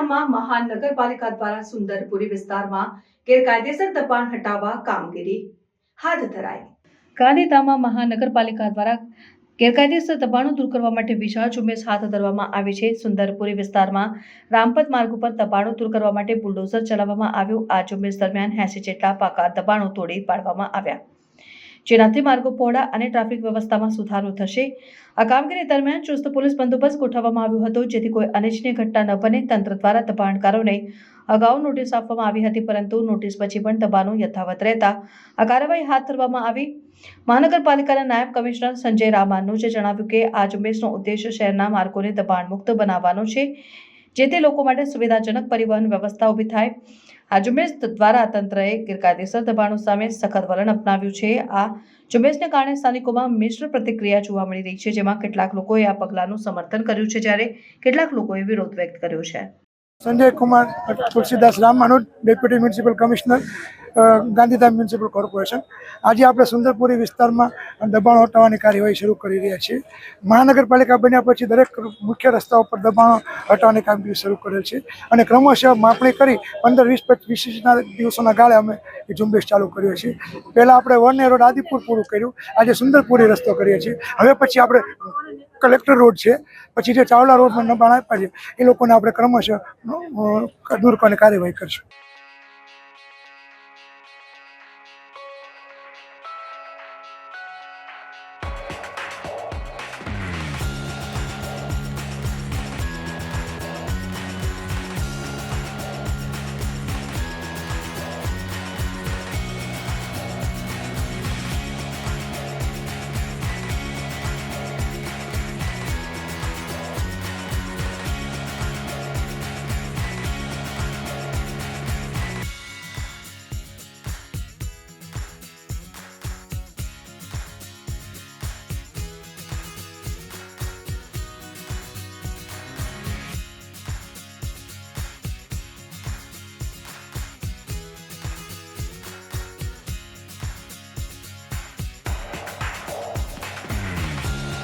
ગાંધીધામમાં મહાનગરપાલિકા દ્વારા સુંદરપુરી વિસ્તારમાં ગેરકાયદેસર દબાણ હટાવવા કામગીરી હાથ ધરાઈ। ગાંધીધામમાં મહાનગરપાલિકા દ્વારા ગેરકાયદેસર દબાણો દૂર કરવા માટે વિશાળ ઝુંબેશ હાથ ધરવામાં આવી છે। સુંદરપુરી વિસ્તારમાં રામપથ માર્ગ ઉપર દબાણો દૂર કરવા માટે બુલડોઝર ચલાવવામાં આવ્યું। આ ઝુંબેશ દરમિયાન 80 જેટલા પાકા દબાણો તોડી પાડવામાં આવ્યા, જેનાથી માર્ગો પહોળા અને ટ્રાફિક વ્યવસ્થામાં સુધારો થશે। આ કામગીરી દરમિયાન ચુસ્ત પોલીસ બંદોબસ્ત ગોઠવવામાં આવ્યો હતો, જેથી કોઈ અનિચ્છનીય ઘટના ન બને। તંત્ર દ્વારા દબાણકારોને અગાઉ નોટિસ આપવામાં આવી હતી, પરંતુ નોટિસ પછી પણ દબાણો યથાવત રહેતા આ કાર્યવાહી હાથ ધરવામાં આવી। મહાનગરપાલિકાના નાયબ કમિશનર સંજય રામાનુજે જણાવ્યું કે આ ઝુંબેશનો ઉદ્દેશ્ય શહેરના માર્ગોને દબાણ મુક્ત બનાવવાનો છે, જેથી લોકો માટે સુવિધાજનક પરિવહન વ્યવસ્થા ઊભી થાય। આ ઝુંબેશ દ્વારા તંત્રએ ગેરકાયદેસર દબાણો સામે સખત વલણ અપનાવ્યું છે। આ ઝુંબેશને કારણે સ્થાનિકોમાં મિશ્ર પ્રતિક્રિયા જોવા મળી રહી છે, જેમાં કેટલાક લોકોએ આ પગલાંનું સમર્થન કર્યું છે, જ્યારે કેટલાક લોકોએ વિરોધ વ્યક્ત કર્યો છે। Sanjay Kumar Tulsidas Ramanuj, deputy municipal commissioner, Gandhidham municipal corporation. आज आप सुंदरपुरी विस्तार में दबाण हटावવાની कार्यवाही शुरू कर रही है। महानगरपालिका बन्या पछी दरेक मुख्य रस्ताओं पर दबाण हटावવાની कामगीरी शुरू करेल है और क्रमशः मापणी करी 15-20 दिवसों गाळे अमे झुंबेश चालू कर्यो छे। पहला आपणे वरने रोड आदिपुर पूरुं कर्युं, आज सुंदरपुरी रस्तो करीए छीए। हवे पछी आपणे कलेक्टर रोड है, पछी जे चावला रोड में दबाण आप्या छे ए लोकोने आपणे क्रमशः दूर करने कार्यवाही करशुं।